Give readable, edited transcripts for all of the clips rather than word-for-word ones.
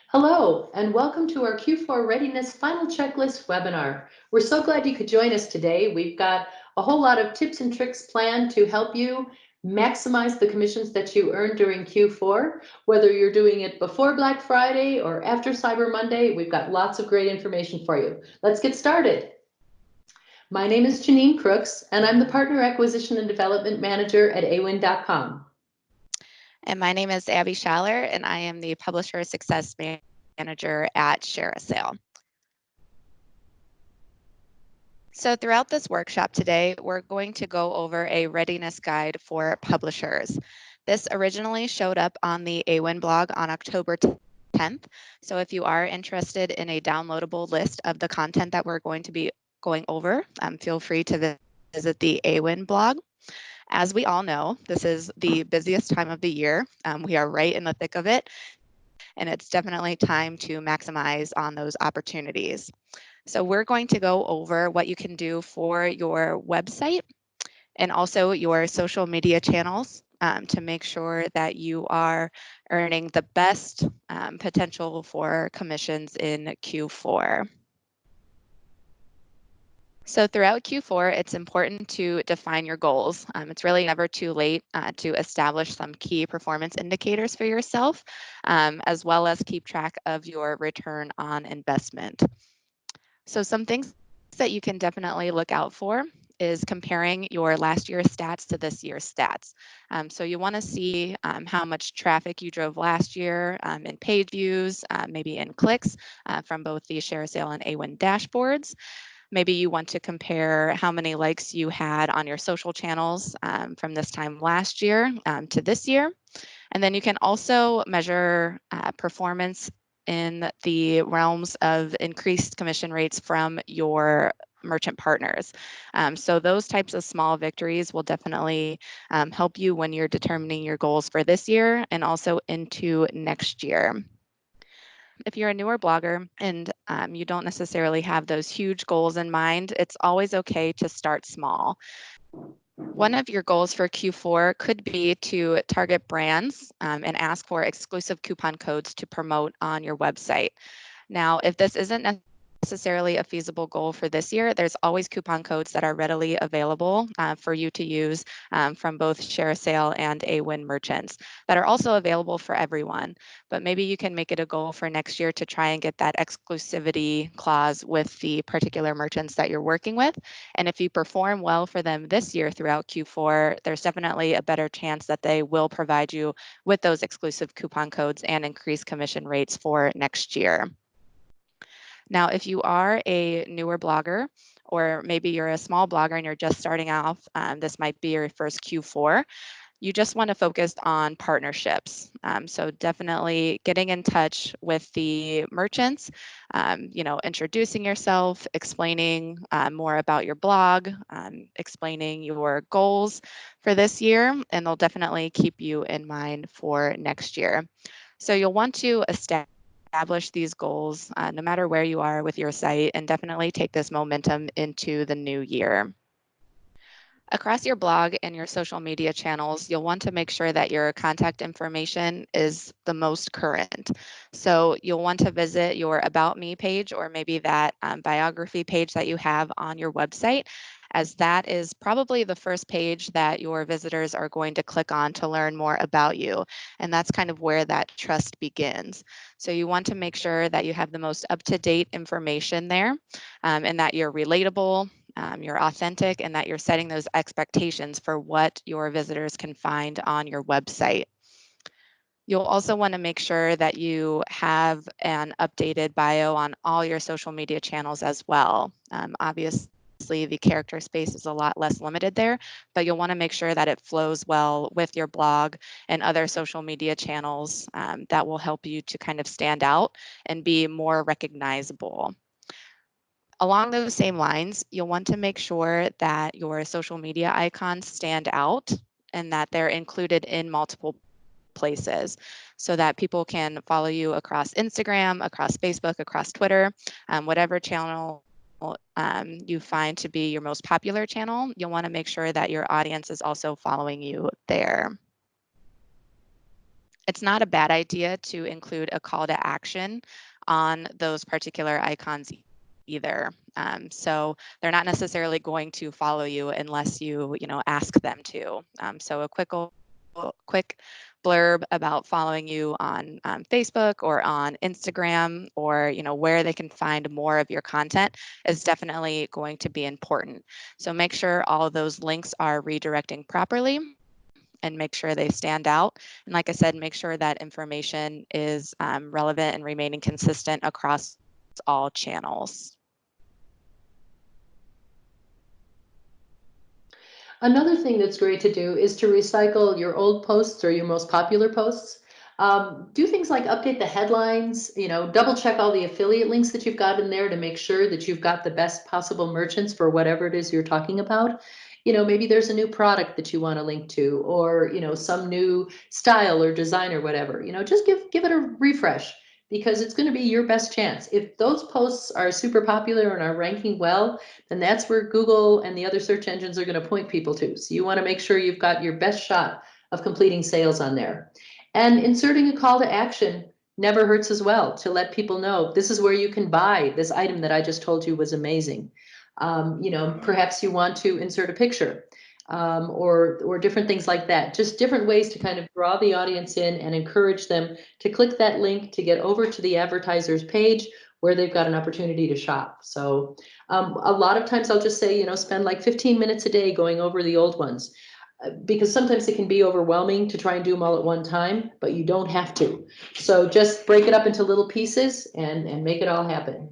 Hello, and welcome to our Q4 Readiness Final Checklist webinar. We're so glad you could join us today. We've got a whole lot of tips and tricks planned to help you maximize the commissions that you earn during Q4. Whether you're doing it before Black Friday or after Cyber Monday, we've got lots of great information for you. Let's get started. My name is Janine Crooks, and I'm the Partner Acquisition and Development Manager at awin.com. And my name is Abby Schaller, and I am the Publisher Success Manager at ShareASale. So throughout this workshop today, we're going to go over a readiness guide for publishers. This originally showed up on the AWIN blog on October 10th. So if you are interested in a downloadable list of the content that we're going to be going over, feel free to visit the AWIN blog. As we all know, this is the busiest time of the year. We are right in the thick of it, and it's definitely time to maximize on those opportunities. So we're going to go over what you can do for your website and also your social media channels to make sure that you are earning the best potential for commissions in Q4. So throughout Q4, it's important to define your goals. It's really never too late to establish some key performance indicators for yourself, as well as keep track of your return on investment. So some things that you can definitely look out for is comparing your last year's stats to this year's stats. So you want to see how much traffic you drove last year in page views, maybe in clicks from both the ShareASale and AWIN dashboards. Maybe you want to compare how many likes you had on your social channels from this time last year to this year. And then you can also measure performance in the realms of increased commission rates from your merchant partners. So those types of small victories will definitely help you when you're determining your goals for this year and also into next year. If you're a newer blogger and you don't necessarily have those huge goals in mind, it's always okay to start small. One of your goals for Q4 could be to target brands and ask for exclusive coupon codes to promote on your website. Now, if this isn't necessarily a feasible goal for this year, there's always coupon codes that are readily available for you to use from both ShareASale and AWIN merchants that are also available for everyone. But maybe you can make it a goal for next year to try and get that exclusivity clause with the particular merchants that you're working with. And if you perform well for them this year throughout Q4, there's definitely a better chance that they will provide you with those exclusive coupon codes and increase commission rates for next year. Now, if you are a newer blogger, or maybe you're a small blogger and you're just starting off, this might be your first Q4, you just want to focus on partnerships. So definitely getting in touch with the merchants, introducing yourself, explaining more about your blog, explaining your goals for this year, and they'll definitely keep you in mind for next year. So you'll want to establish these goals no matter where you are with your site and definitely take this momentum into the new year. Across your blog and your social media channels, you'll want to make sure that your contact information is the most current. So you'll want to visit your About Me page or maybe that biography page that you have on your website, as that is probably the first page that your visitors are going to click on to learn more about you. And that's kind of where that trust begins. So you want to make sure that you have the most up-to-date information there and that you're relatable, you're authentic, and that you're setting those expectations for what your visitors can find on your website. You'll also want to make sure that you have an updated bio on all your social media channels as well. Obviously, the character space is a lot less limited there, but you'll want to make sure that it flows well with your blog and other social media channels that will help you to kind of stand out and be more recognizable. Along those same lines, you'll want to make sure that your social media icons stand out and that they're included in multiple places so that people can follow you across Instagram, across Facebook, across Twitter, whatever channel you find to be your most popular channel. You'll want to make sure that your audience is also following you there. it's not a bad idea to include a call to action on those particular icons either. So they're not necessarily going to follow you unless you know, ask them to. So a quick blurb about following you on Facebook or on Instagram, or you know, where they can find more of your content is definitely going to be important. So make sure all of those links are redirecting properly and make sure they stand out. And like I said, make sure that information is relevant and remaining consistent across all channels. Another thing that's great to do is to recycle your old posts or your most popular posts. Do things like update the headlines, you know, double check all the affiliate links that you've got in there to make sure that you've got the best possible merchants for whatever it is you're talking about. You know, maybe there's a new product that you want to link to, or, you know, some new style or design or whatever. You know, just give it a refresh, because it's going to be your best chance. If those posts are super popular and are ranking well, then that's where Google and the other search engines are going to point people to. So you want to make sure you've got your best shot of completing sales on there. And inserting a call to action never hurts as well, to let people know this is where you can buy this item that I just told you was amazing. You know, perhaps you want to insert a picture, or different things like that. Just different ways to kind of draw the audience in and encourage them to click that link to get over to the advertiser's page where they've got an opportunity to shop. So a lot of times I'll just say, you know, spend like 15 minutes a day going over the old ones, because sometimes it can be overwhelming to try and do them all at one time, but you don't have to. So just break it up into little pieces and make it all happen.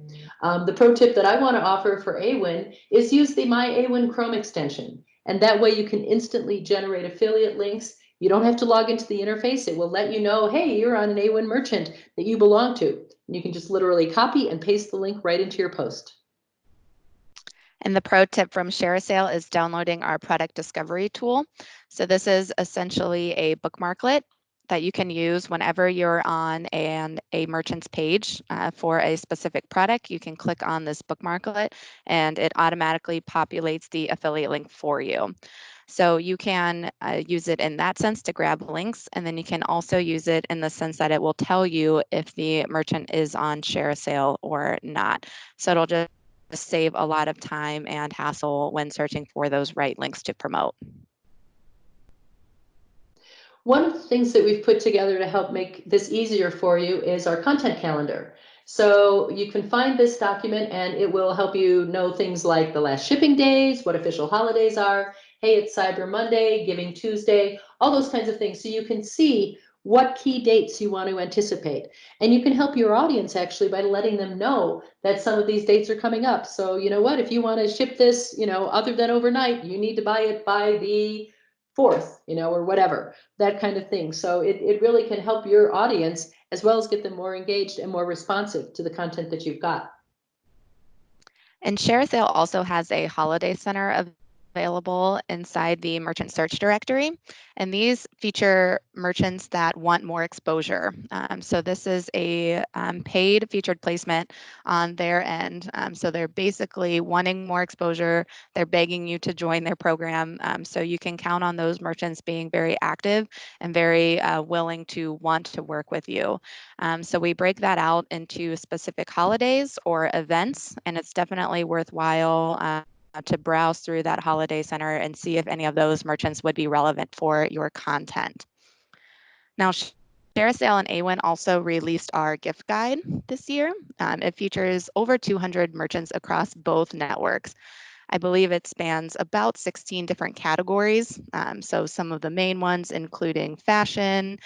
The pro tip that I want to offer for AWIN is use the My AWIN Chrome extension. And that way you can instantly generate affiliate links. You don't have to log into the interface. It will let you know, hey, you're on an AWIN merchant that you belong to. And you can just literally copy and paste the link right into your post. And the pro tip from ShareASale is downloading our product discovery tool. So this is essentially a bookmarklet that you can use whenever you're on a merchant's page for a specific product. You can click on this bookmarklet and it automatically populates the affiliate link for you. So you can use it in that sense to grab links, and then you can also use it in the sense that it will tell you if the merchant is on ShareASale or not. So it'll just save a lot of time and hassle when searching for those right links to promote. One of the things that we've put together to help make this easier for you is our content calendar. So you can find this document and it will help you know things like the last shipping days, what official holidays are. Hey, it's Cyber Monday, Giving Tuesday, all those kinds of things. So you can see what key dates you want to anticipate. And you can help your audience actually by letting them know that some of these dates are coming up. So you know what, if you want to ship this, you know, other than overnight, you need to buy it by the 4th, you know, or whatever, that kind of thing. So it really can help your audience as well as get them more engaged and more responsive to the content that you've got. And ShareASale also has a holiday center available inside the merchant search directory. And these feature merchants that want more exposure. So this is a paid featured placement on their end. So they're basically wanting more exposure. They're begging you to join their program. So you can count on those merchants being very active and very willing to want to work with you. So we break that out into specific holidays or events, and it's definitely worthwhile to browse through that holiday center and see if any of those merchants would be relevant for your content. Now, ShareASale and AWIN also released our gift guide this year. It features over 200 merchants across both networks. I believe it spans about 16 different categories. So some of the main ones including fashion,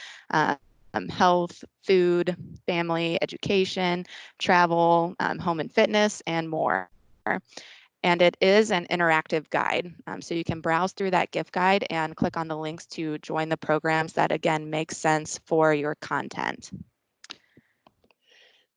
health, food, family, education, travel, home and fitness, and more. And it is an interactive guide. So you can browse through that gift guide and click on the links to join the programs that, again, make sense for your content.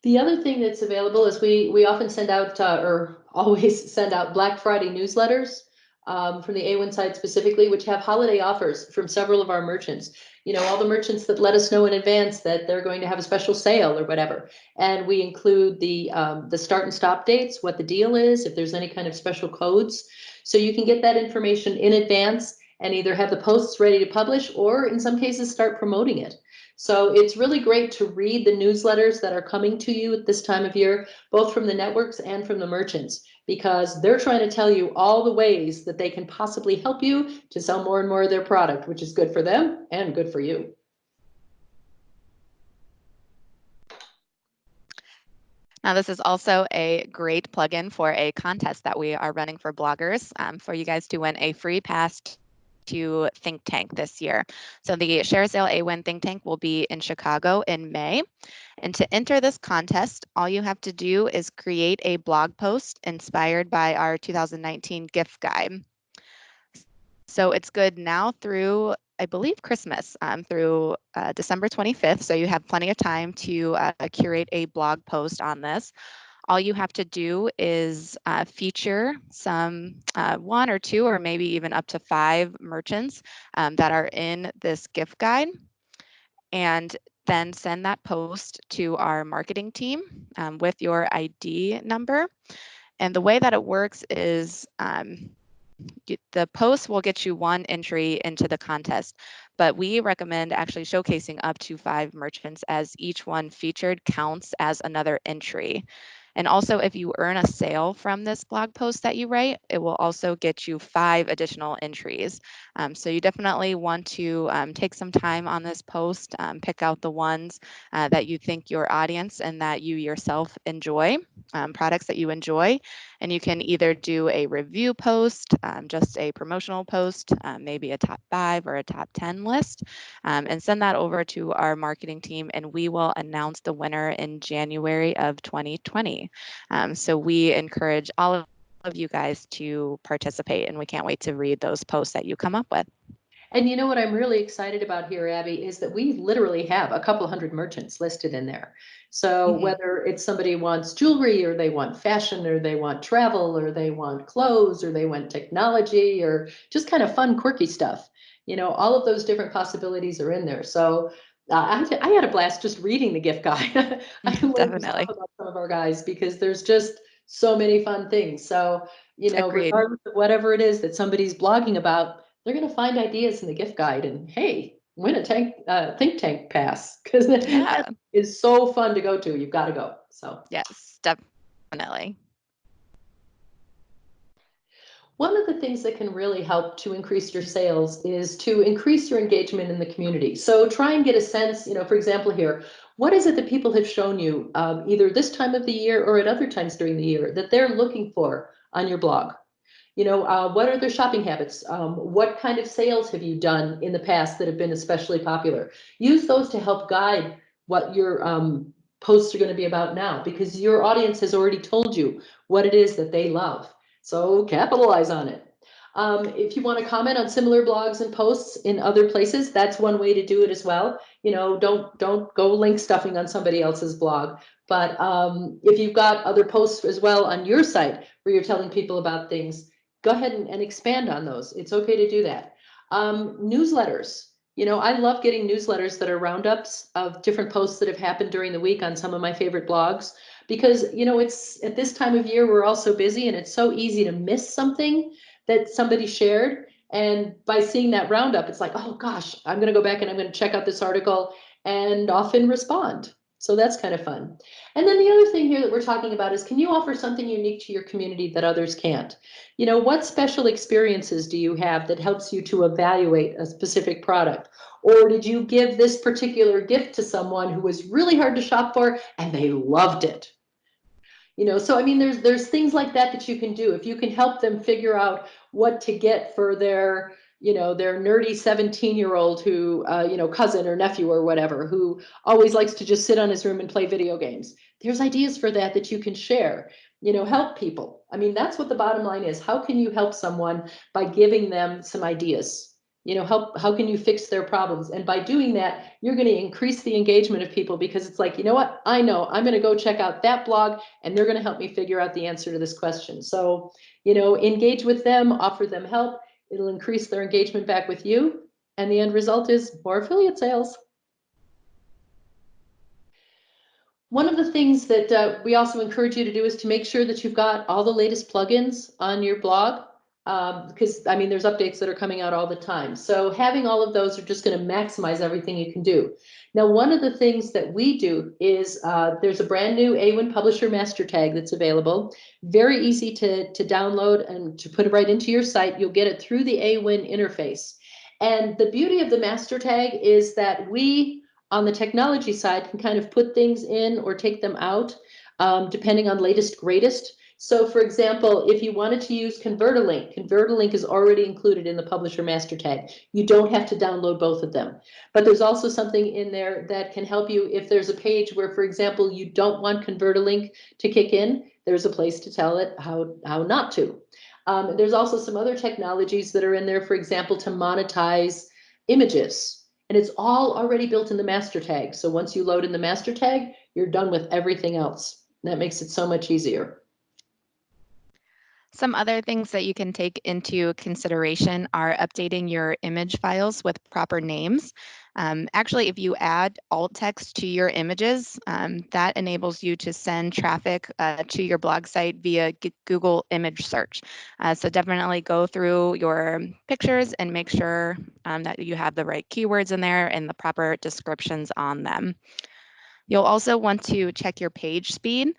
The other thing that's available is we often send out or always send out Black Friday newsletters from the AWIN side specifically, which have holiday offers from several of our merchants. You know, all the merchants that let us know in advance that they're going to have a special sale or whatever. And we include the start and stop dates, what the deal is, if there's any kind of special codes. So you can get that information in advance and either have the posts ready to publish or in some cases start promoting it. So it's really great to read the newsletters that are coming to you at this time of year, both from the networks and from the merchants, because they're trying to tell you all the ways that they can possibly help you to sell more and more of their product, which is good for them and good for you. Now, this is also a great plugin for a contest that we are running for bloggers for you guys to win a free pass to Think Tank this year. So the Share Sale A-Win Think Tank will be in Chicago in May. And to enter this contest, all you have to do is create a blog post inspired by our 2019 gift guide. So it's good now through, I believe, Christmas, through December 25th. So you have plenty of time to curate a blog post on this. All you have to do is feature some one or two or maybe even up to 5 merchants that are in this gift guide, and then send that post to our marketing team with your ID number. And the way that it works is the post will get you 1 entry into the contest, but we recommend actually showcasing up to 5 merchants, as each one featured counts as another entry. And also, if you earn a sale from this blog post that you write, it will also get you 5 additional entries. So you definitely want to take some time on this post, pick out the ones that you think your audience and that you yourself enjoy, products that you enjoy. And you can either do a review post, just a promotional post, maybe a top 5 or a top 10 list, and send that over to our marketing team, and we will announce the winner in January of 2020. So we encourage all of you guys to participate, and we can't wait to read those posts that you come up with. And you know what I'm really excited about here, Abby, is that we literally have a couple hundred merchants listed in there. So Mm-hmm. whether it's somebody wants jewelry, or they want fashion, or they want travel, or they want clothes, or they want technology, or just kind of fun, quirky stuff, all of those different possibilities are in there. So I had a blast just reading the gift guide. I learned some stuff Definitely. about some of our guys because there's just so many fun things. So, Agreed. regardless of whatever it is that somebody's blogging about, they're going to find ideas in the gift guide, and hey, win a think tank pass, because that Yeah. is so fun to go to. You've got to go. So Yes, definitely. one of the things that can really help to increase your sales is to increase your engagement in the community. So try and get a sense, for example, here, what is it that people have shown you either this time of the year or at other times during the year that they're looking for on your blog? What are their shopping habits? What kind of sales have you done in the past that have been especially popular? Use those to help guide what your posts are going to be about now, because your audience has already told you what it is that they love. So capitalize on it. If you want to comment on similar blogs and posts in other places, that's one way to do it as well. Don't go link stuffing on somebody else's blog. But if you've got other posts as well on your site where you're telling people about things, go ahead and expand on those. It's okay to do that. Newsletters. I love getting newsletters that are roundups of different posts that have happened during the week on some of my favorite blogs, because it's at this time of year we're all so busy, and it's so easy to miss something that somebody shared. And by seeing that roundup, it's like, oh gosh, I'm going to go back and I'm going to check out this article and often respond. So that's kind of fun. And then the other thing here that we're talking about is, can you offer something unique to your community that others can't? What special experiences do you have that helps you to evaluate a specific product? Or did you give this particular gift to someone who was really hard to shop for and they loved it? So I mean, there's things like that that you can do. If you can help them figure out what to get for their nerdy 17-year-old who, cousin or nephew or whatever, who always likes to just sit on his room and play video games. There's ideas for that you can share. Help people. I mean, that's what the bottom line is. How can you help someone by giving them some ideas? How can you fix their problems? And by doing that, you're going to increase the engagement of people, because it's like, you know what? I know I'm going to go check out that blog, and they're going to help me figure out the answer to this question. So, engage with them, offer them help. It'll increase their engagement back with you. And the end result is more affiliate sales. One of the things that we also encourage you to do is to make sure that you've got all the latest plugins on your blog. because I mean, there's updates that are coming out all the time. So having all of those are just going to maximize everything you can do. Now, one of the things that we do is there's a brand new A1 Publisher Master Tag that's available. Very easy to download and to put it right into your site. You'll get it through the A1 interface. And the beauty of the Master Tag is that we, on the technology side, can kind of put things in or take them out, depending on latest, greatest. So for example, if you wanted to use ConvertAlink is already included in the Publisher Master Tag. You don't have to download both of them. But there's also something in there that can help you if there's a page where, for example, you don't want ConvertAlink to kick in, there's a place to tell it how not to. There's also some other technologies that are in there, for example, to monetize images. And it's all already built in the master tag. So once you load in the master tag, you're done with everything else. That makes it so much easier. Some other things that you can take into consideration are updating your image files with proper names. Actually, if you add alt text to your images, that enables you to send traffic to your blog site via Google image search. So definitely go through your pictures and make sure that you have the right keywords in there and the proper descriptions on them. You'll also want to check your page speed.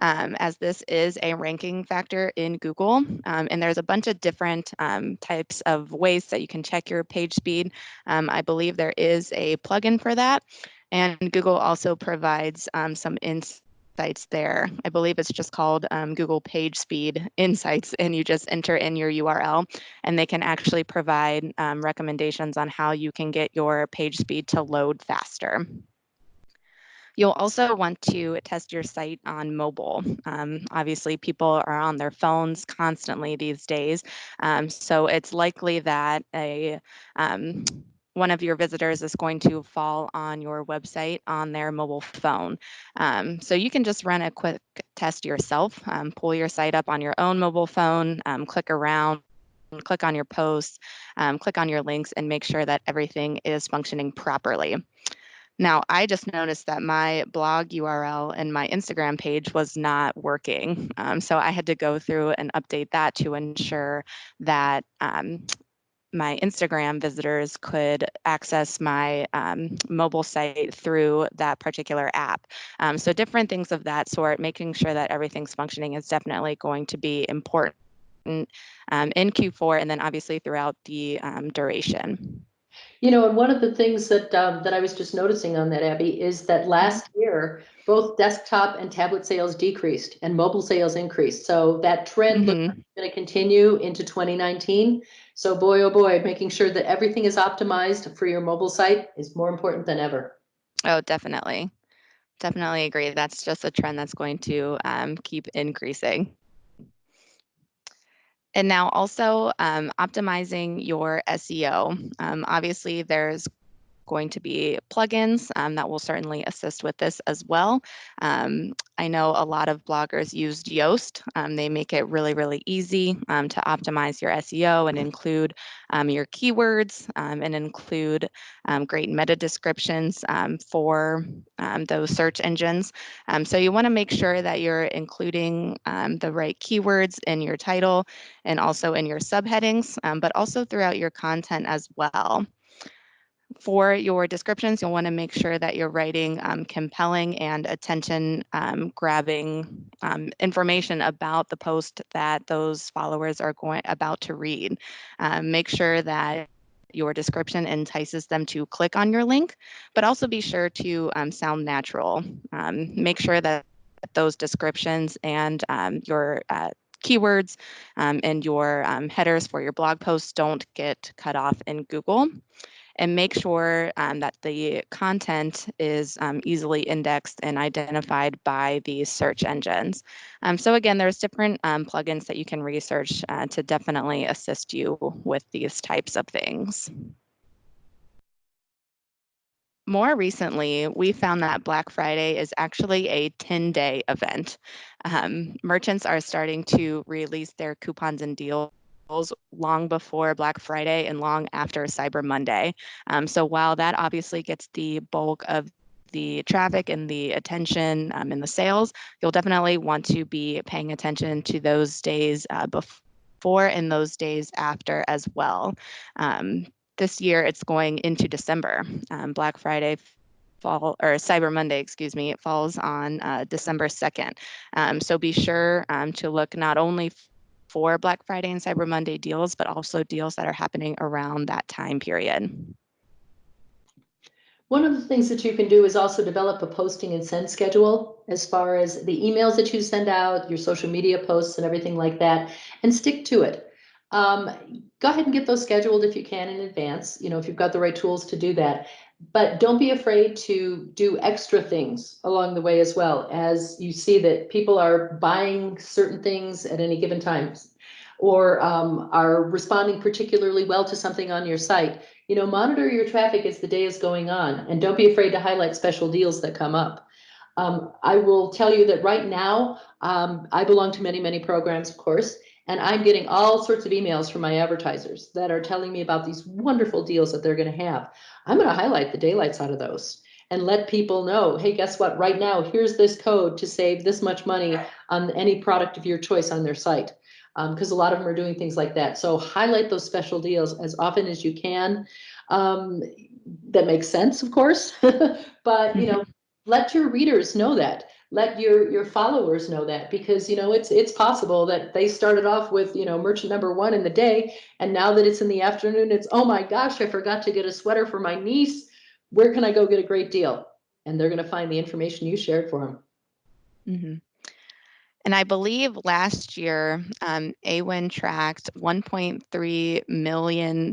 As this is a ranking factor in Google. And there's a bunch of different types of ways that you can check your page speed. I believe there is a plugin for that. And Google also provides some insights there. I believe it's just called Google Page Speed Insights, and you just enter in your URL, and they can actually provide recommendations on how you can get your page speed to load faster. You'll also want to test your site on mobile. Obviously, people are on their phones constantly these days, so it's likely that one of your visitors is going to fall on your website on their mobile phone. So you can just run a quick test yourself, pull your site up on your own mobile phone, click around, click on your posts, click on your links, and make sure that everything is functioning properly. Now, I just noticed that my blog URL and my Instagram page was not working. So I had to go through and update that to ensure that my Instagram visitors could access my mobile site through that particular app. So different things of that sort, making sure that everything's functioning is definitely going to be important in Q4 and then obviously throughout the duration. You know, and one of the things that that I was just noticing on that, Abby, is that last year both desktop and tablet sales decreased and mobile sales increased. So that trend looks like it's going to continue into 2019. So boy, oh boy, making sure that everything is optimized for your mobile site is more important than ever. Oh, definitely. Definitely agree. That's just a trend that's going to keep increasing. And now also optimizing your SEO. Obviously, there's going to be plugins that will certainly assist with this as well. I know a lot of bloggers use Yoast. They make it really, really easy to optimize your SEO and include your keywords and include great meta descriptions for those search engines. So you want to make sure that you're including the right keywords in your title and also in your subheadings, but also throughout your content as well. For your descriptions, you'll want to make sure that you're writing compelling and attention grabbing information about the post that those followers are about to read. Make sure that your description entices them to click on your link, but also be sure to sound natural. Make sure that those descriptions and your keywords and your headers for your blog posts don't get cut off in Google, and make sure that the content is easily indexed and identified by these search engines. So again, there's different plugins that you can research to definitely assist you with these types of things. More recently, we found that Black Friday is actually a 10-day event. Merchants are starting to release their coupons and deals long before Black Friday and long after Cyber Monday. So while that obviously gets the bulk of the traffic and the attention and the sales, you'll definitely want to be paying attention to those days before before and those days after as well. This year it's going into December. Black Friday Cyber Monday, excuse me, it falls on December 2nd. So be sure to look not only for Black Friday and Cyber Monday deals, but also deals that are happening around that time period. One of the things that you can do is also develop a posting and send schedule as far as the emails that you send out, your social media posts and everything like that, and stick to it. Go ahead and get those scheduled if you can in advance, if you've got the right tools to do that. But don't be afraid to do extra things along the way as well, as you see that people are buying certain things at any given time, or are responding particularly well to something on your site. Monitor your traffic as the day is going on, and don't be afraid to highlight special deals that come up. I will tell you that right now, I belong to many, many programs, of course, and I'm getting all sorts of emails from my advertisers that are telling me about these wonderful deals that they're going to have. I'm going to highlight the daylights out of those and let people know, hey, guess what? Right now, here's this code to save this much money on any product of your choice on their site. Because a lot of them are doing things like that. So highlight those special deals as often as you can. That makes sense, of course, but let your readers know that. Let your followers know that, because it's possible that they started off with merchant number 1 in the day, and now that it's in the afternoon, it's, oh my gosh, I forgot to get a sweater for my niece. Where can I go get a great deal? And they're going to find the information you shared for them. Mm-hmm. And I believe last year, AWIN tracked $1.3 million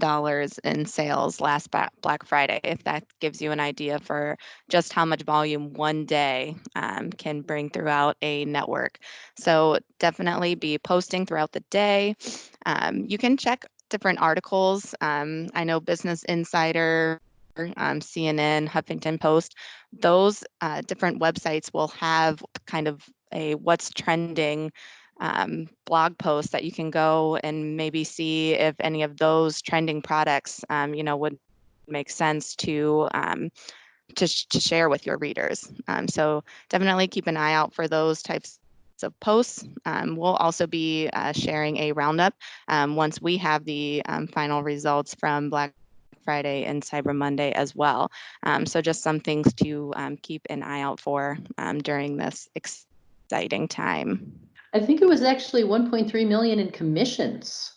in sales last Black Friday, if that gives you an idea for just how much volume one day can bring throughout a network. So definitely be posting throughout the day. You can check different articles. I know Business Insider, CNN, Huffington Post, those different websites will have kind of a what's trending blog post that you can go and maybe see if any of those trending products, would make sense to share with your readers. So definitely keep an eye out for those types of posts. We'll also be sharing a roundup once we have the final results from Black Friday and Cyber Monday as well. So just some things to keep an eye out for during this exciting time. I think it was actually 1.3 million in commissions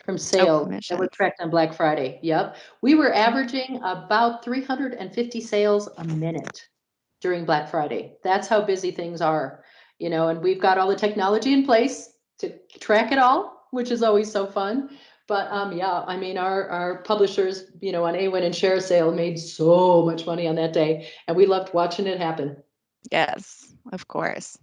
from sales that were Commissions. tracked on Black Friday. Yep. We were averaging about 350 sales a minute during Black Friday. That's how busy things are, and we've got all the technology in place to track it all, which is always so fun. But yeah, I mean, our publishers, on AWIN and Share Sale made so much money on that day, and we loved watching it happen. Yes, of course.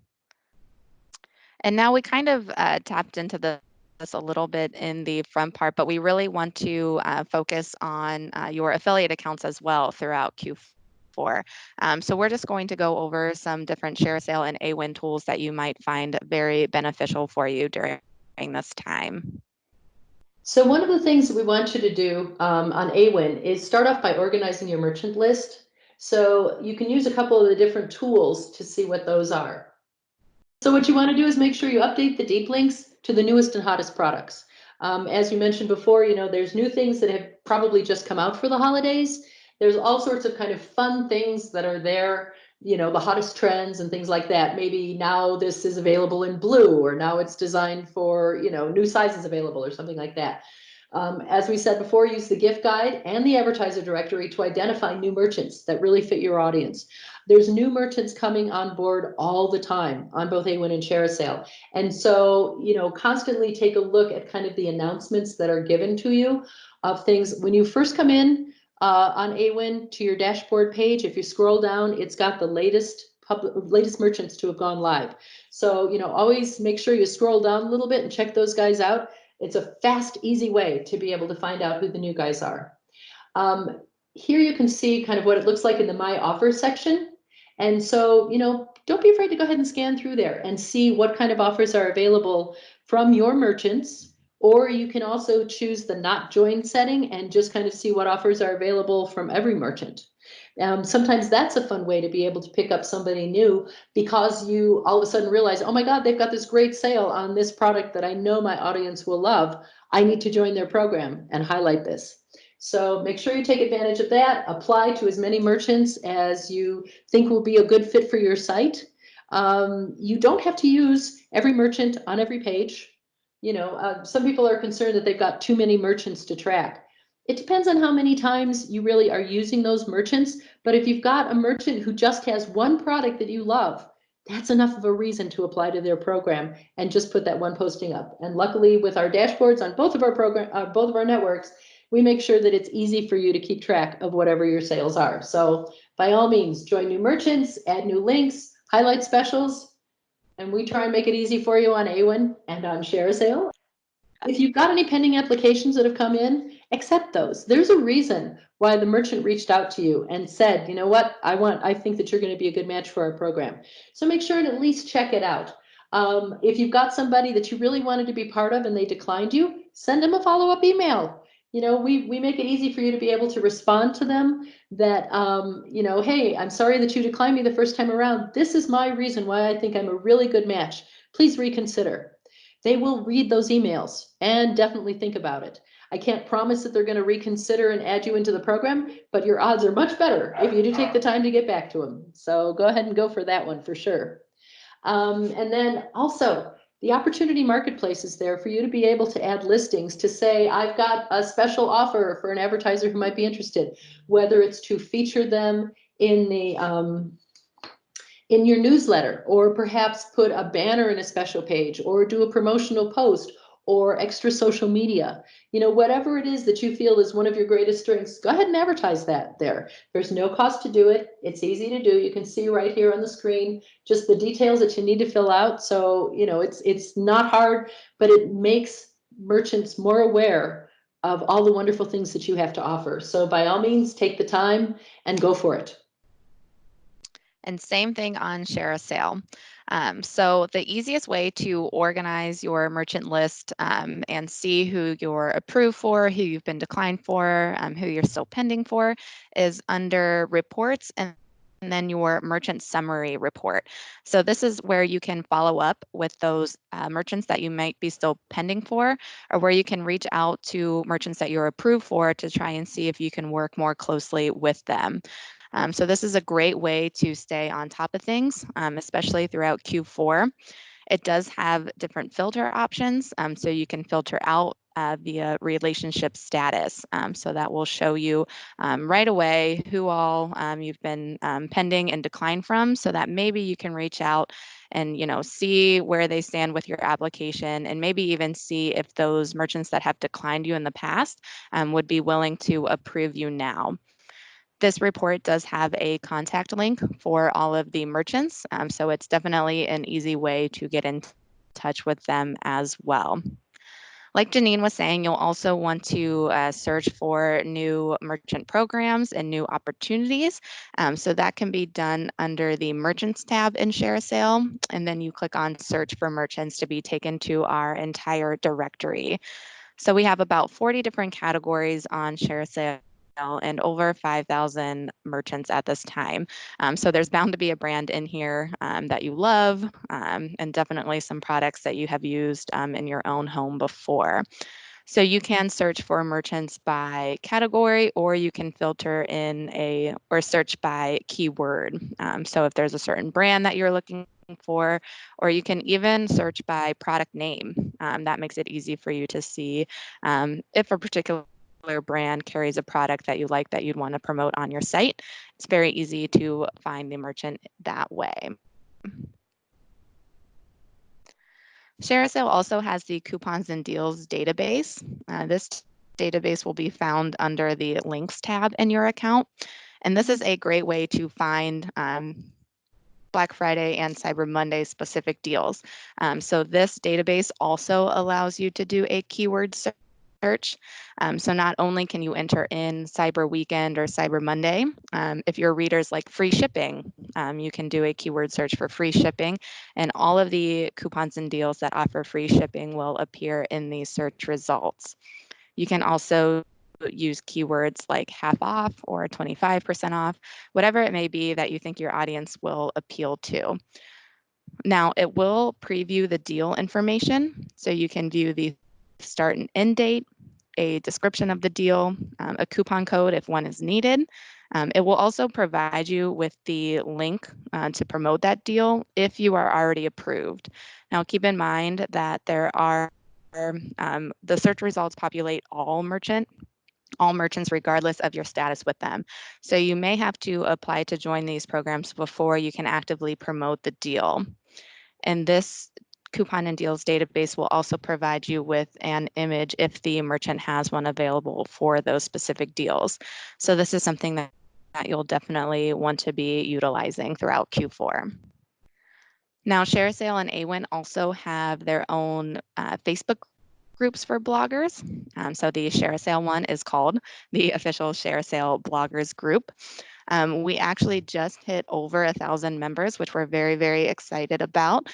And now we kind of tapped into this a little bit in the front part, but we really want to focus on your affiliate accounts as well throughout Q4. So we're just going to go over some different share sale and AWIN tools that you might find very beneficial for you during this time. So one of the things that we want you to do on AWIN is start off by organizing your merchant list. So you can use a couple of the different tools to see what those are. So what you want to do is make sure you update the deep links to the newest and hottest products. As you mentioned before, there's new things that have probably just come out for the holidays. There's all sorts of kind of fun things that are there, the hottest trends and things like that. Maybe now this is available in blue, or now it's designed for, new sizes available or something like that. As we said before, use the gift guide and the advertiser directory to identify new merchants that really fit your audience. There's new merchants coming on board all the time on both AWIN and ShareASale. And so, constantly take a look at kind of the announcements that are given to you of things. When you first come in on AWIN to your dashboard page, if you scroll down, it's got the latest merchants to have gone live. So, always make sure you scroll down a little bit and check those guys out. It's a fast, easy way to be able to find out who the new guys are. Here you can see kind of what it looks like in the My Offers section. And so, don't be afraid to go ahead and scan through there and see what kind of offers are available from your merchants. Or you can also choose the not joined setting and just kind of see what offers are available from every merchant. Sometimes that's a fun way to be able to pick up somebody new because you all of a sudden realize, oh my God, they've got this great sale on this product that I know my audience will love. I need to join their program and highlight this. So make sure you take advantage of that. Apply to as many merchants as you think will be a good fit for your site. You don't have to use every merchant on every page. Some people are concerned that they've got too many merchants to track. It depends on how many times you really are using those merchants. But if you've got a merchant who just has one product that you love, that's enough of a reason to apply to their program and just put that one posting up. And luckily, with our dashboards on both of our networks, we make sure that it's easy for you to keep track of whatever your sales are. So by all means, join new merchants, add new links, highlight specials, and we try and make it easy for you on AWIN and on ShareASale. If you've got any pending applications that have come in, accept those. There's a reason why the merchant reached out to you and said, you know what, I think that you're going to be a good match for our program. So make sure and at least check it out. If you've got somebody that you really wanted to be part of and they declined you, send them a follow-up email. We make it easy for you to be able to respond to them that, hey, I'm sorry that you declined me the first time around. This is my reason why I think I'm a really good match. Please reconsider. They will read those emails and definitely think about it. I can't promise that they're going to reconsider and add you into the program, but your odds are much better if you do take the time to get back to them. So go ahead and go for that one for sure. And then also, the opportunity marketplace is there for you to be able to add listings to say, I've got a special offer for an advertiser who might be interested, whether it's to feature them in the in your newsletter, or perhaps put a banner in a special page, or do a promotional post, or extra social media. Whatever it is that you feel is one of your greatest strengths, go ahead and advertise that there. There's no cost to do it. It's easy to do. You can see right here on the screen just the details that you need to fill out. So, it's not hard, but it makes merchants more aware of all the wonderful things that you have to offer. So by all means, take the time and go for it. And same thing on ShareASale. So the easiest way to organize your merchant list and see who you're approved for, who you've been declined for, who you're still pending for, is under reports and then your merchant summary report. So this is where you can follow up with those merchants that you might be still pending for, or where you can reach out to merchants that you're approved for to try and see if you can work more closely with them. So this is a great way to stay on top of things, especially throughout Q4. It does have different filter options, so you can filter out via relationship status. So that will show you right away who all you've been pending and declined from, so that maybe you can reach out and see where they stand with your application, and maybe even see if those merchants that have declined you in the past would be willing to approve you now. This report does have a contact link for all of the merchants, so it's definitely an easy way to get in touch with them as well. Like Janine was saying, you'll also want to search for new merchant programs and new opportunities. So that can be done under the Merchants tab in ShareASale, and then you click on Search for Merchants to be taken to our entire directory. So we have about 40 different categories on ShareASale and over 5,000 merchants at this time. So there's bound to be a brand in here that you love, and definitely some products that you have used in your own home before. So you can search for merchants by category, or you can filter or search by keyword. So if there's a certain brand that you're looking for, or you can even search by product name. That makes it easy for you to see if a particular brand carries a product that you like that you'd want to promote on your site. It's very easy to find the merchant that way. ShareASale also has the coupons and deals database. This database will be found under the links tab in your account. And this is a great way to find Black Friday and Cyber Monday specific deals. So this database also allows you to do a keyword search. So not only can you enter in Cyber Weekend or Cyber Monday, if your readers like free shipping, you can do a keyword search for free shipping, and all of the coupons and deals that offer free shipping will appear in the search results. You can also use keywords like half off or 25% off, whatever it may be that you think your audience will appeal to. Now, it will preview the deal information, so you can view the start and end date, a description of the deal, a coupon code if one is needed. It will also provide you with the link to promote that deal if you are already approved. Now, keep in mind that there are the search results populate all merchants regardless of your status with them. So you may have to apply to join these programs before you can actively promote the deal. And this coupon and deals database will also provide you with an image if the merchant has one available for those specific deals. So this is something that you'll definitely want to be utilizing throughout Q4. Now, ShareASale and AWIN also have their own Facebook groups for bloggers. So the ShareASale one is called the official ShareASale bloggers group. We actually just hit over 1,000 members, which we're very, very excited about.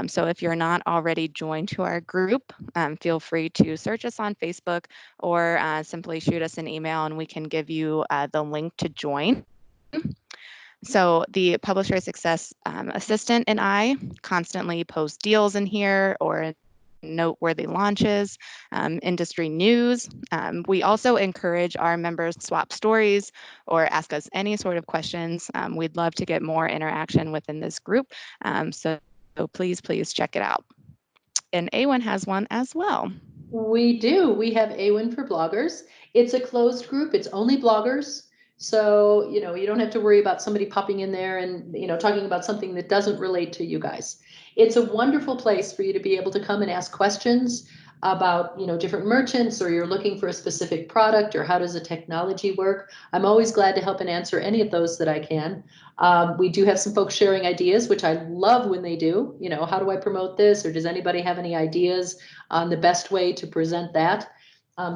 So if you're not already joined to our group, feel free to search us on Facebook or simply shoot us an email and we can give you the link to join. So the Publisher Success Assistant and I constantly post deals in here or noteworthy launches, industry news. We also encourage our members to swap stories or ask us any sort of questions. We'd love to get more interaction within this group. So please check it out. And AWIN has one as well. We do. We have AWIN for bloggers. It's a closed group. It's only bloggers. So, you don't have to worry about somebody popping in there and, talking about something that doesn't relate to you guys. It's a wonderful place for you to be able to come and ask questions about, different merchants, or you're looking for a specific product, or how does the technology work. I'm always glad to help and answer any of those that I can. We do have some folks sharing ideas, which I love when they do. How do I promote this? Or does anybody have any ideas on the best way to present that?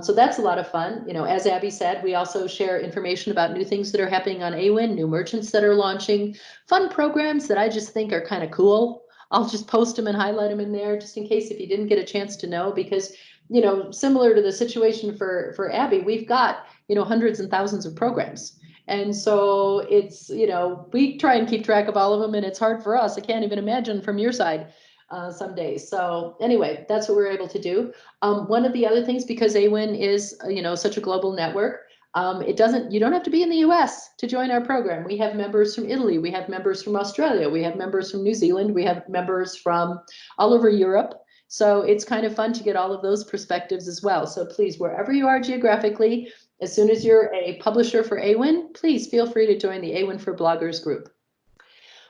So that's a lot of fun. As Abby said, we also share information about new things that are happening on AWIN, new merchants that are launching, fun programs that I just think are kind of cool. I'll just post them and highlight them in there just in case if you didn't get a chance to know, because, similar to the situation for Abby, we've got, hundreds and thousands of programs. And so it's, we try and keep track of all of them, and it's hard for us. I can't even imagine from your side some days. So anyway, that's what we're able to do. One of the other things, because AWIN is, such a global network, you don't have to be in the US to join our program. We have members from Italy, we have members from Australia, we have members from New Zealand, we have members from all over Europe. So it's kind of fun to get all of those perspectives as well. So please, wherever you are geographically, as soon as you're a publisher for AWIN, please feel free to join the AWIN for Bloggers group.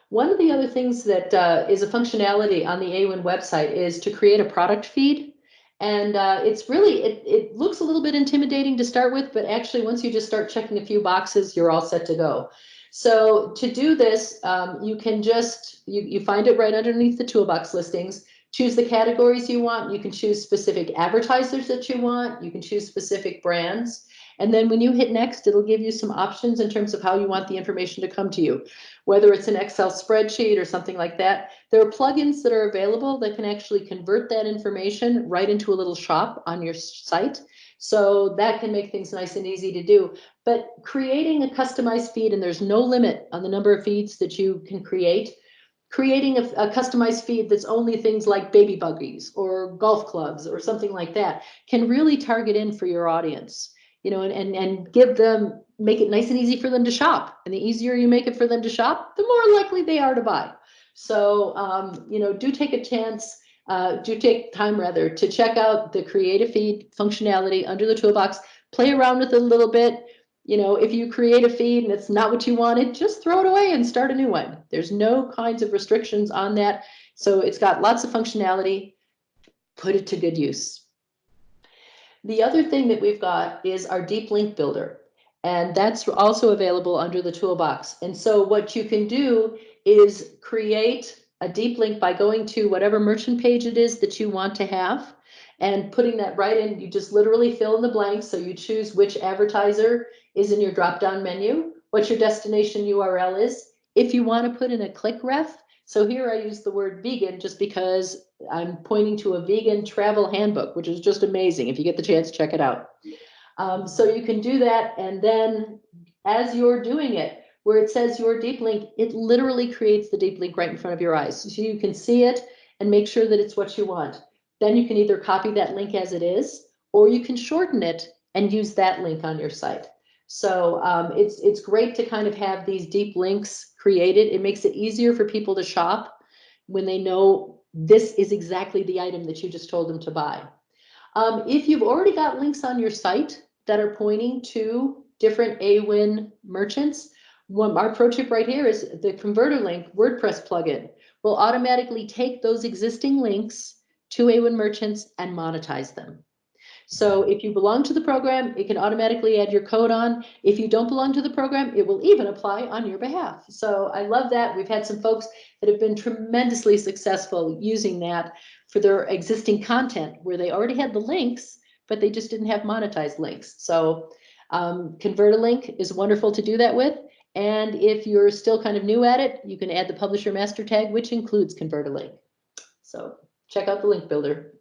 One of the other things that is a functionality on the AWIN website is to create a product feed. And it's really, it looks a little bit intimidating to start with, but actually once you just start checking a few boxes, you're all set to go. So to do this, you can just, you find it right underneath the toolbox listings, choose the categories you want. You can choose specific advertisers that you want. You can choose specific brands. And then when you hit next, it'll give you some options in terms of how you want the information to come to you, whether it's an Excel spreadsheet or something like that. There are plugins that are available that can actually convert that information right into a little shop on your site. So that can make things nice and easy to do. But creating a customized feed, and there's no limit on the number of feeds that you can create. Creating a customized feed that's only things like baby buggies or golf clubs or something like that can really target in for your audience. And give them, make it nice and easy for them to shop. And the easier you make it for them to shop, the more likely they are to buy. So, do take a chance, do take time rather to check out the create a feed functionality under the toolbox, play around with it a little bit. If you create a feed and it's not what you wanted, just throw it away and start a new one. There's no kinds of restrictions on that. So it's got lots of functionality. Put it to good use. The other thing that we've got is our deep link builder, and that's also available under the toolbox. And so what you can do is create a deep link by going to whatever merchant page it is that you want to have and putting that right in. You just literally fill in the blanks. So you choose which advertiser is in your drop-down menu, what your destination URL is. If you want to put in a click ref, so here I use the word vegan just because I'm pointing to a vegan travel handbook, which is just amazing. If you get the chance, check it out. So you can do that, and then as you're doing it, where it says your deep link, it literally creates the deep link right in front of your eyes. So you can see it and make sure that it's what you want. Then you can either copy that link as it is, or you can shorten it and use that link on your site. So it's great to kind of have these deep links created. It makes it easier for people to shop when they know this is exactly the item that you just told them to buy. If you've already got links on your site that are pointing to different AWIN merchants, our pro tip right here is the converter link WordPress plugin will automatically take those existing links to AWIN merchants and monetize them. So if you belong to the program, it can automatically add your code on. If you don't belong to the program, it will even apply on your behalf. So I love that. We've had some folks that have been tremendously successful using that for their existing content where they already had the links, but they just didn't have monetized links. So convert a link is wonderful to do that with. And if you're still kind of new at it, you can add the publisher master tag, which includes convert a link. So check out the link builder.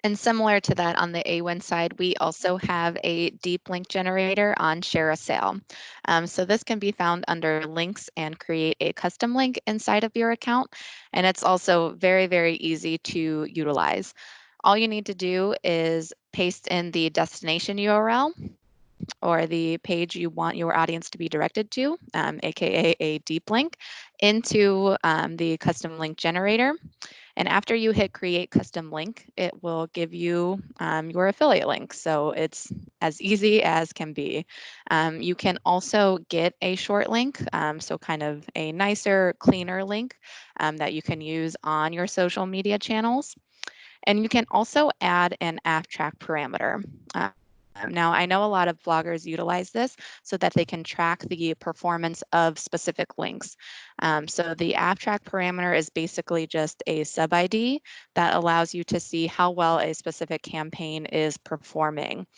And similar to that on the AWIN side, we also have a deep link generator on Share a Sale. So this can be found under links and create a custom link inside of your account. And it's also very, very easy to utilize. All you need to do is paste in the destination URL or the page you want your audience to be directed to, aka a deep link, into the custom link generator. And after you hit create custom link, it will give you your affiliate link. So it's as easy as can be. You can also get a short link, so kind of a nicer, cleaner link that you can use on your social media channels. And you can also add an app track parameter. Now, I know a lot of bloggers utilize this so that they can track the performance of specific links. So the app track parameter is basically just a sub ID that allows you to see how well a specific campaign is performing.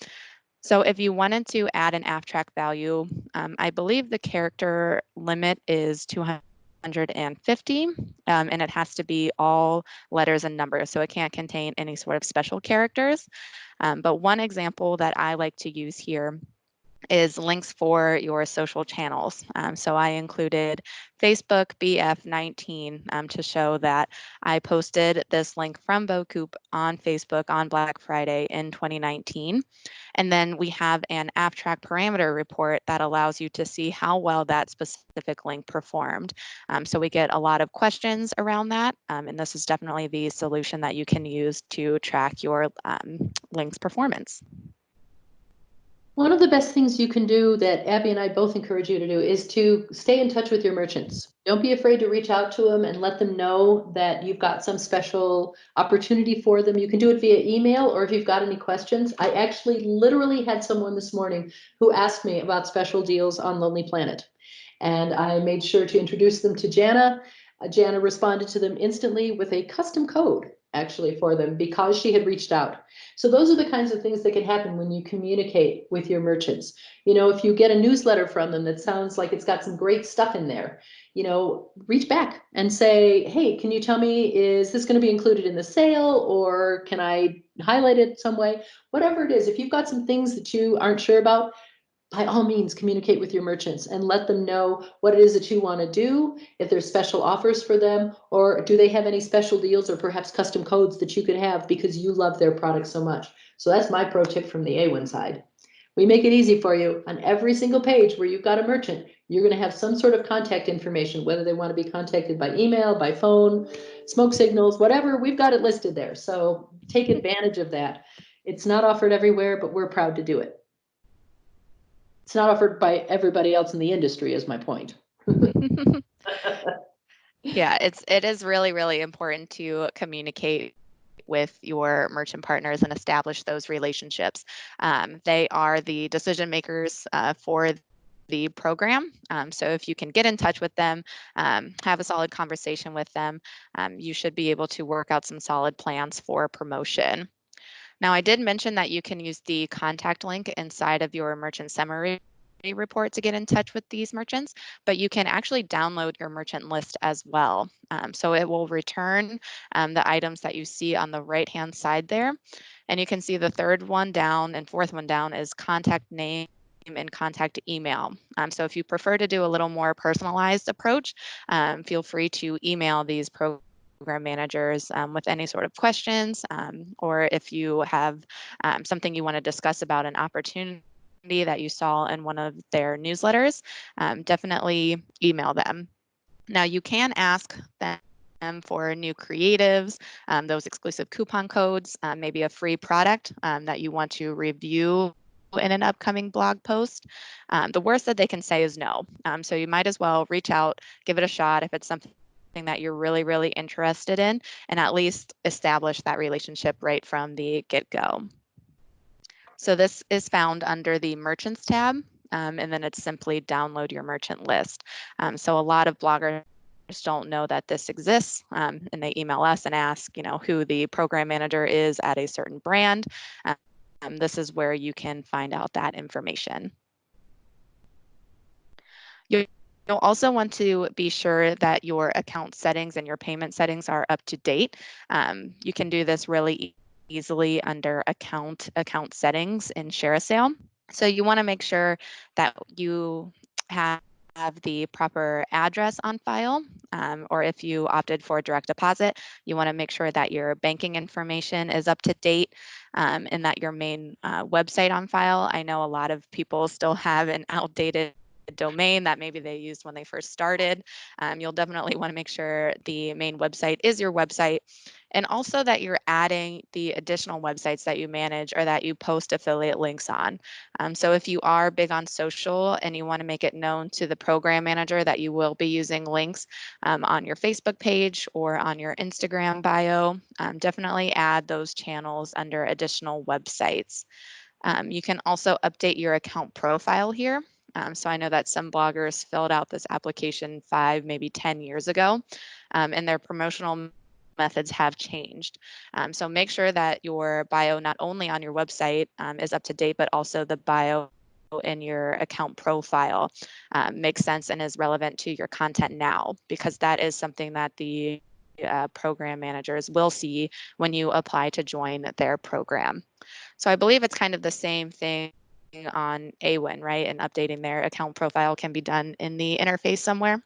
So if you wanted to add an app track value, I believe the character limit is 250, and it has to be all letters and numbers, so it can't contain any sort of special characters. But one example that I like to use here is links for your social channels. So I included Facebook BF19 to show that I posted this link from Bocoup on Facebook on Black Friday in 2019. And then we have an app track parameter report that allows you to see how well that specific link performed. So we get a lot of questions around that. And this is definitely the solution that you can use to track your link's performance. One of the best things you can do that Abby and I both encourage you to do is to stay in touch with your merchants. Don't be afraid to reach out to them and let them know that you've got some special opportunity for them. You can do it via email, or if you've got any questions. I actually literally had someone this morning who asked me about special deals on Lonely Planet, and I made sure to introduce them to Jana. Jana responded to them instantly with a custom code actually for them because she had reached out. So those are the kinds of things that can happen when you communicate with your merchants. You know, if you get a newsletter from them that sounds like it's got some great stuff in there, you know, reach back and say, hey, can you tell me, is this going to be included in the sale, or can I highlight it some way? Whatever it is, if you've got some things that you aren't sure about, by all means, communicate with your merchants and let them know what it is that you want to do, if there's special offers for them, or do they have any special deals or perhaps custom codes that you could have because you love their product so much. So that's my pro tip from the AWIN side. We make it easy for you. On every single page where you've got a merchant, you're going to have some sort of contact information, whether they want to be contacted by email, by phone, smoke signals, whatever, we've got it listed there. So take advantage of that. It's not offered everywhere, but we're proud to do it. It's not offered by everybody else in the industry, is my point. Yeah, it is really, really important to communicate with your merchant partners and establish those relationships. They are the decision makers for the program. So if you can get in touch with them, have a solid conversation with them, you should be able to work out some solid plans for promotion. Now, I did mention that you can use the contact link inside of your merchant summary report to get in touch with these merchants, but you can actually download your merchant list as well. So it will return the items that you see on the right-hand side there. And you can see the third one down and fourth one down is contact name and contact email. So if you prefer to do a little more personalized approach, feel free to email these program managers with any sort of questions, or if you have something you want to discuss about an opportunity that you saw in one of their newsletters, definitely email them. Now you can ask them for new creatives, those exclusive coupon codes, maybe a free product that you want to review in an upcoming blog post. The worst that they can say is no. So you might as well reach out, give it a shot if it's something that you're really, really interested in, and at least establish that relationship right from the get-go. So this is found under the Merchants tab, and then it's simply download your merchant list. So a lot of bloggers don't know that this exists, and they email us and ask, who the program manager is at a certain brand. This is where you can find out that information. You'll also want to be sure that your account settings and your payment settings are up to date. You can do this really easily under account settings in ShareASale. So you want to make sure that you have the proper address on file, or if you opted for direct deposit, you want to make sure that your banking information is up to date, and that your main website on file. I know a lot of people still have an outdated domain that maybe they used when they first started. You'll definitely want to make sure the main website is your website, and also that you're adding the additional websites that you manage or that you post affiliate links on. So if you are big on social and you want to make it known to the program manager that you will be using links on your Facebook page or on your Instagram bio, definitely add those channels under additional websites. You can also update your account profile here. So I know that some bloggers filled out this application 5, maybe 10 years ago, and their promotional methods have changed. So make sure that your bio, not only on your website, is up to date, but also the bio in your account profile makes sense and is relevant to your content now, because that is something that the program managers will see when you apply to join their program. So I believe it's kind of the same thing on AWIN, right? And updating their account profile can be done in the interface somewhere.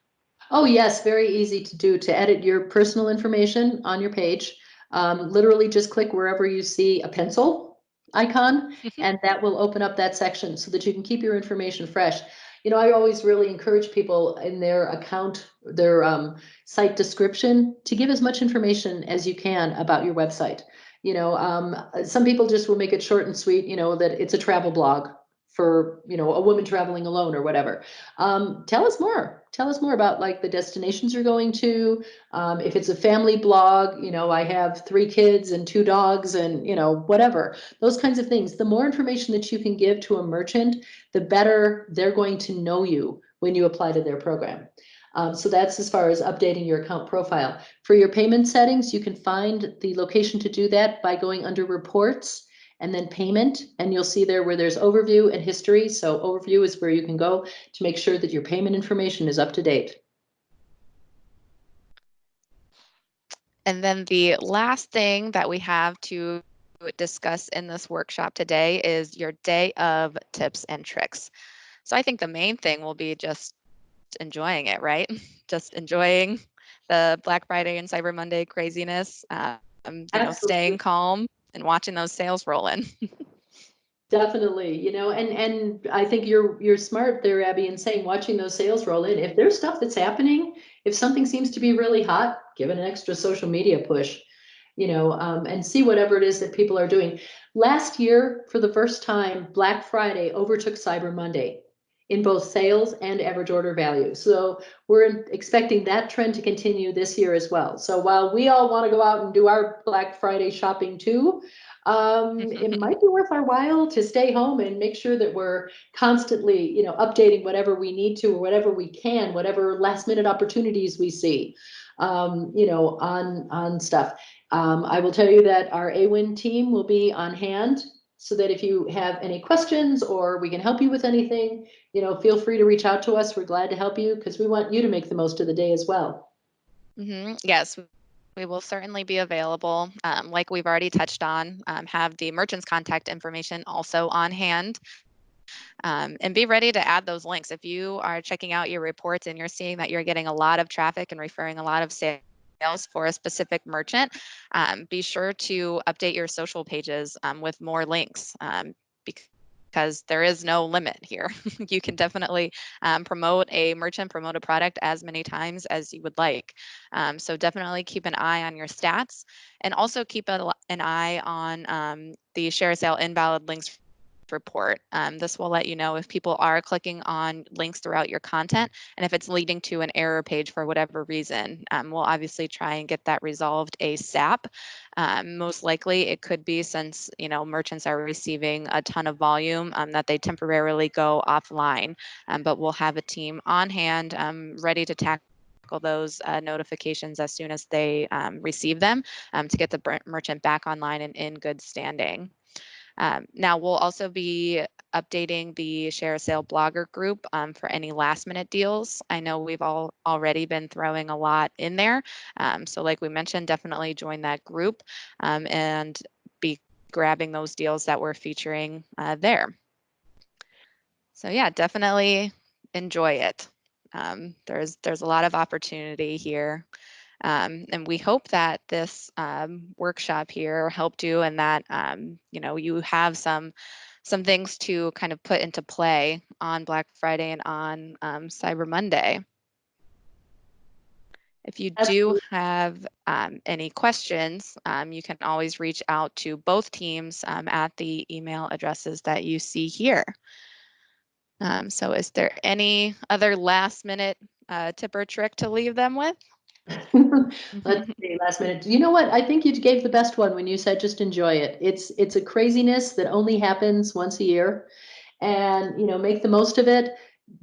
Oh, yes, very easy to do to edit your personal information on your page. Literally just click wherever you see a pencil icon, and that will open up that section so that you can keep your information fresh. I always really encourage people in their account, their site description, to give as much information as you can about your website. Some people just will make it short and sweet, that it's a travel blog for, a woman traveling alone or whatever. Tell us more. Tell us more about like the destinations you're going to. If it's a family blog, I have 3 kids and 2 dogs and, whatever, those kinds of things. The more information that you can give to a merchant, the better they're going to know you when you apply to their program. So that's as far as updating your account profile. For your payment settings, you can find the location to do that by going under reports and then payment, and you'll see there where there's overview and history. So overview is where you can go to make sure that your payment information is up to date. And then the last thing that we have to discuss in this workshop today is your day of tips and tricks. So I think the main thing will be just enjoying it, right? Just enjoying the Black Friday and Cyber Monday craziness, staying Absolutely. calm and watching those sales roll in. Definitely, and I think you're smart there, Abby, in saying watching those sales roll in. If there's stuff that's happening, if something seems to be really hot, give it an extra social media push, and see whatever it is that people are doing. Last year, for the first time, Black Friday overtook Cyber Monday in both sales and average order value. So we're expecting that trend to continue this year as well. So while we all want to go out and do our Black Friday shopping too, it might be worth our while to stay home and make sure that we're constantly, updating whatever we need to or whatever we can, whatever last minute opportunities we see, on stuff. I will tell you that our AWIN team will be on hand so that if you have any questions or we can help you with anything, feel free to reach out to us. We're glad to help you because we want you to make the most of the day as well. Yes, we will certainly be available. Like we've already touched on, have the merchant's contact information also on hand. And be ready to add those links. If you are checking out your reports and you're seeing that you're getting a lot of traffic and referring a lot of sales for a specific merchant, be sure to update your social pages with more links. Because there is no limit here. You can definitely promote a merchant, promote a product as many times as you would like. So definitely keep an eye on your stats, and also keep an eye on the share sale invalid links report. This will let you know if people are clicking on links throughout your content and if it's leading to an error page for whatever reason. We'll obviously try and get that resolved ASAP. Most likely it could be, since merchants are receiving a ton of volume, that they temporarily go offline, but we'll have a team on hand ready to tackle those notifications as soon as they receive them, to get the merchant back online and in good standing. Now we'll also be updating the share a sale blogger group for any last minute deals. I know we've all already been throwing a lot in there. So like we mentioned, definitely join that group and be grabbing those deals that we're featuring there. So yeah, definitely enjoy it. There's a lot of opportunity here. And we hope that this workshop here helped you, and that you have some things to kind of put into play on Black Friday and on Cyber Monday. If you do Absolutely. have any questions, you can always reach out to both teams at the email addresses that you see here. So is there any other last minute tip or trick to leave them with? Let's see, last minute. You know what? I think you gave the best one when you said just enjoy it. It's a craziness that only happens once a year, and make the most of it.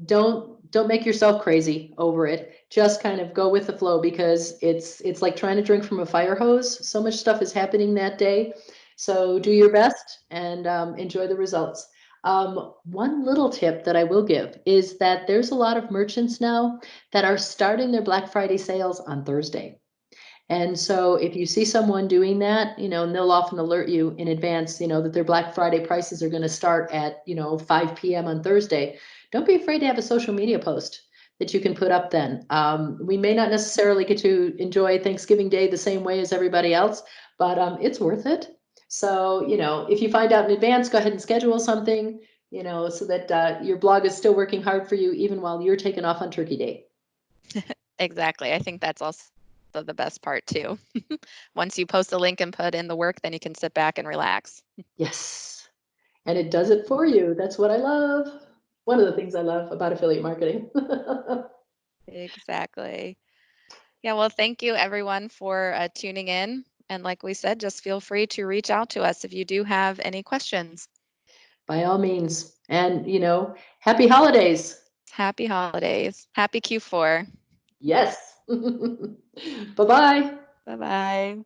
Don't make yourself crazy over it. Just kind of go with the flow, because it's like trying to drink from a fire hose. So much stuff is happening that day. So do your best and enjoy the results. One little tip that I will give is that there's a lot of merchants now that are starting their Black Friday sales on Thursday. And so if you see someone doing that, and they'll often alert you in advance, that their Black Friday prices are going to start at, 5 p.m. on Thursday. Don't be afraid to have a social media post that you can put up then. We may not necessarily get to enjoy Thanksgiving Day the same way as everybody else, but it's worth it. So, if you find out in advance, go ahead and schedule something, so that your blog is still working hard for you, even while you're taking off on Turkey Day. Exactly. I think that's also the best part too. Once you post a link and put in the work, then you can sit back and relax. Yes. And it does it for you. That's what I love. One of the things I love about affiliate marketing. Exactly. Yeah, well, thank you everyone for tuning in. And like we said, just feel free to reach out to us if you do have any questions. By all means. And, happy holidays. Happy holidays. Happy Q4. Yes. Bye-bye. Bye bye.